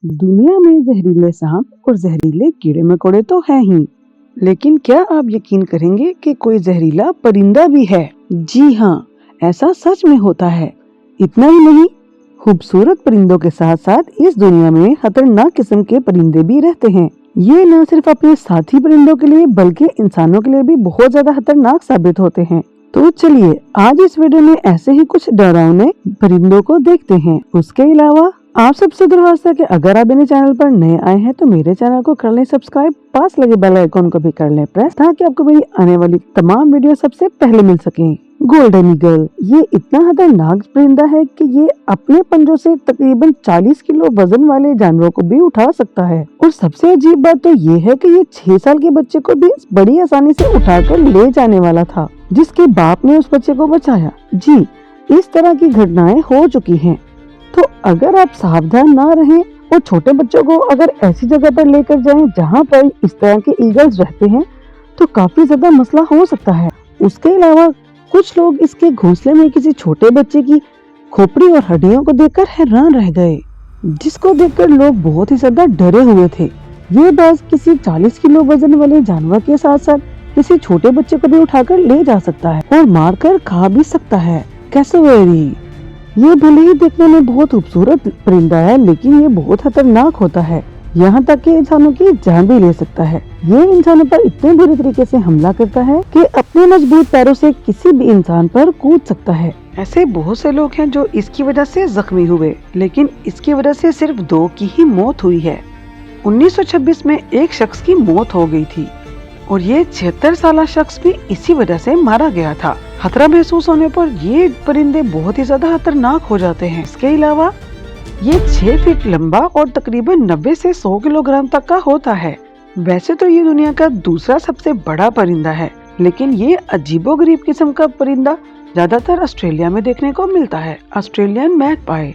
दुनिया में जहरीले सांप और जहरीले कीड़े मकोड़े तो हैं ही, लेकिन क्या आप यकीन करेंगे कि कोई जहरीला परिंदा भी है? जी हाँ, ऐसा सच में होता है। इतना ही नहीं, खूबसूरत परिंदों के साथ साथ इस दुनिया में खतरनाक किस्म के परिंदे भी रहते हैं। ये न सिर्फ अपने साथी परिंदों के लिए बल्कि इंसानों के लिए भी बहुत ज्यादा खतरनाक साबित होते हैं। तो चलिए आज इस वीडियो में ऐसे ही कुछ डरावने परिंदों को देखते हैं। उसके अलावा आप सबसे दरख्वास्त है कि अगर आप मेरे चैनल पर नए आए हैं तो मेरे चैनल को कर लें सब्सक्राइब, पास लगे बेल आइकन को भी कर लें प्रेस, ताकि आपको मेरी आने वाली तमाम वीडियो सबसे पहले मिल सके। गोल्डन ईगल ये इतना खतरनाक परिंदा है कि ये अपने पंजों से तकरीबन 40 किलो वजन वाले जानवरों को भी उठा सकता है। और सबसे अजीब बात तो ये है कि ये 6 साल के बच्चे को भी बड़ी आसानी से उठाकर ले जाने वाला था, जिसके बाप ने उस बच्चे को बचाया। जी, इस तरह की घटनाएं हो चुकी हैं। तो अगर आप सावधान ना रहें और छोटे बच्चों को अगर ऐसी जगह पर लेकर जाएं जहां पर इस तरह के ईगल्स रहते हैं तो काफी ज्यादा मसला हो सकता है। उसके अलावा कुछ लोग इसके घोंसले में किसी छोटे बच्चे की खोपड़ी और हड्डियों को देखकर हैरान रह गए, जिसको देखकर लोग बहुत ही ज्यादा डरे हुए थे। ये बात किसी 40 किलो वजन वाले जानवर के साथ साथ किसी छोटे बच्चे को भी उठाकर ले जा सकता है और मारकर खा भी सकता है। कैसोवेरी ये भले ही देखने में बहुत खूबसूरत परिंदा है, लेकिन ये बहुत खतरनाक होता है। यहाँ तक कि इंसानों की जान भी ले सकता है। ये इंसानों पर इतने बुरे तरीके से हमला करता है कि अपने मजबूत पैरों से किसी भी इंसान पर कूद सकता है। ऐसे बहुत से लोग हैं जो इसकी वजह से जख्मी हुए, लेकिन इसकी वजह से सिर्फ 2 की ही मौत हुई है। 1926 में एक शख्स की मौत हो गई थी और ये 76 साल शख्स भी इसी वजह से मारा गया था। खतरा महसूस होने पर ये परिंदे बहुत ही ज्यादा खतरनाक हो जाते हैं। इसके अलावा ये 6 फीट लंबा और तकरीबन 90 से 100 किलोग्राम तक का होता है। वैसे तो ये दुनिया का दूसरा सबसे बड़ा परिंदा है, लेकिन ये अजीबोगरीब किस्म का परिंदा ज्यादातर ऑस्ट्रेलिया में देखने को मिलता है। ऑस्ट्रेलियन मैगपाई,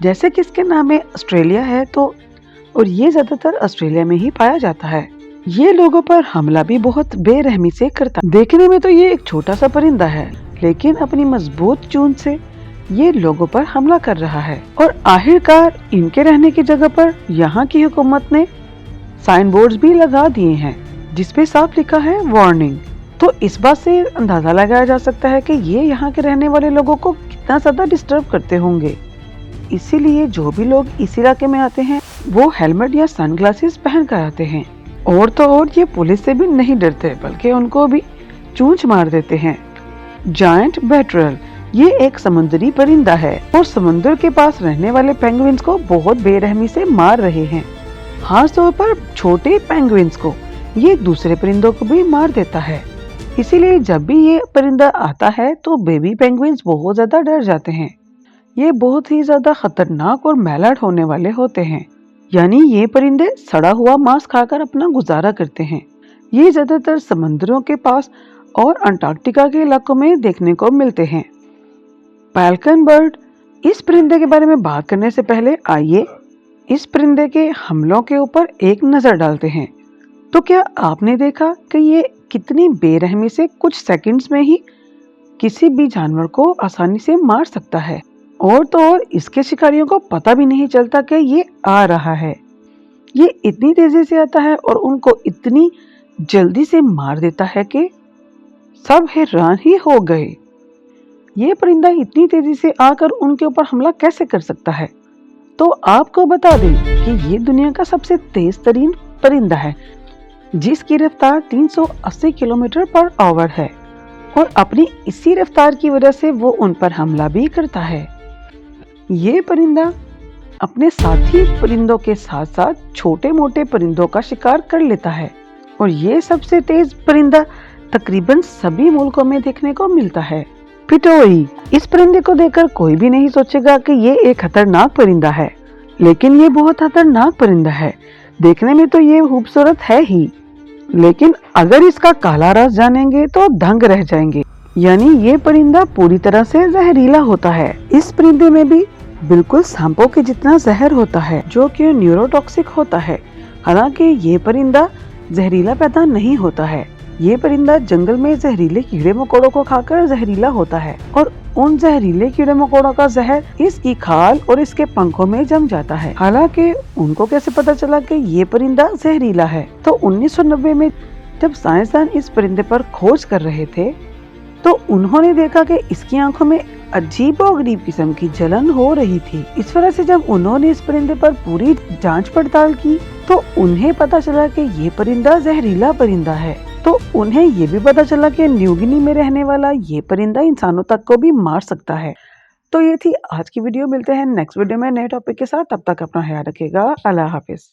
जैसे कि इसके नाम में ऑस्ट्रेलिया है तो और ये ज्यादातर ऑस्ट्रेलिया में ही पाया जाता है। ये लोगों पर हमला भी बहुत बेरहमी से करता है। देखने में तो ये एक छोटा सा परिंदा है, लेकिन अपनी मजबूत चोंच से ये लोगों पर हमला कर रहा है। और आखिरकार इनके रहने की जगह पर यहाँ की हुकूमत ने साइन बोर्ड्स भी लगा दिए हैं, जिसपे साफ लिखा है वार्निंग। तो इस बात से अंदाजा लगाया जा सकता है कि ये यहाँ के रहने वाले लोगों को कितना ज्यादा डिस्टर्ब करते होंगे। इसीलिए जो भी लोग इस इलाके में आते हैं वो हेलमेट या सनग्लासेस पहन कर आते हैं। और तो और ये पुलिस से भी नहीं डरते, बल्कि उनको भी चूंच मार देते हैं। जायंट बैटरल ये एक समुद्री परिंदा है और समुद्र के पास रहने वाले पेंगुइन्स को बहुत बेरहमी से मार रहे हैं। खास तौर पर छोटे पेंगुइन्स को ये दूसरे परिंदों को भी मार देता है। इसीलिए जब भी ये परिंदा आता है तो बेबी पेंगुइन्स बहुत ज्यादा डर जाते हैं। ये बहुत ही ज्यादा खतरनाक और मैलाड होने वाले होते हैं, यानी ये परिंदे सड़ा हुआ मांस खाकर अपना गुजारा करते हैं। ये ज्यादातर समंदरों के पास और अंटार्कटिका के इलाकों में देखने को मिलते हैं। पैल्कन बर्ड, इस परिंदे के बारे में बात करने से पहले आइए इस परिंदे के हमलों के ऊपर एक नजर डालते हैं। तो क्या आपने देखा कि ये कितनी बेरहमी से कुछ सेकंड्स में ही किसी भी जानवर को आसानी से मार सकता है। और तो और इसके शिकारियों को पता भी नहीं चलता कि ये आ रहा है। ये इतनी तेजी से आता है और उनको इतनी जल्दी से मार देता है कि सब हैरान ही हो गए। ये परिंदा इतनी तेजी से आकर उनके ऊपर हमला कैसे कर सकता है? तो आपको बता दें कि ये दुनिया का सबसे तेज तरीन परिंदा है, जिसकी रफ्तार 380 किलोमीटर पर आवर है और अपनी इसी रफ्तार की वजह से वो उन पर हमला भी करता है। ये परिंदा अपने साथी परिंदों के साथ साथ छोटे मोटे परिंदों का शिकार कर लेता है और ये सबसे तेज परिंदा तकरीबन सभी मुल्कों में देखने को मिलता है। पिटोई, इस परिंदे को देखकर कोई भी नहीं सोचेगा कि ये एक खतरनाक परिंदा है, लेकिन ये बहुत खतरनाक परिंदा है। देखने में तो ये खूबसूरत है ही, लेकिन अगर इसका काला रस जानेंगे तो दंग रह जाएंगे। यानी ये परिंदा पूरी तरह से जहरीला होता है। इस परिंदे में भी बिल्कुल सांपों के जितना जहर होता है, जो कि न्यूरोटॉक्सिक होता है। हालांकि ये परिंदा जहरीला पैदा नहीं होता है। ये परिंदा जंगल में जहरीले कीड़े मकोड़ों को खाकर जहरीला होता है और उन जहरीले कीड़े मकोड़ों का जहर इसकी खाल और इसके पंखों में जम जाता है। हालांकि उनको कैसे पता चला कि ये परिंदा जहरीला है? तो 1990 में जब साइंसदान इस परिंदे पर खोज कर रहे थे तो उन्होंने देखा कि इसकी आंखों में अजीबोगरीब किस्म की जलन हो रही थी। इस वजह से जब उन्होंने इस परिंदे पर पूरी जांच पड़ताल की तो उन्हें पता चला कि ये परिंदा जहरीला परिंदा है। तो उन्हें ये भी पता चला कि न्यू गिनी में रहने वाला ये परिंदा इंसानों तक को भी मार सकता है। तो ये थी आज की वीडियो। मिलते हैं नेक्स्ट वीडियो में नए टॉपिक के साथ। तब तक अपना ख्याल रखिएगा। अल्लाह हाफिज।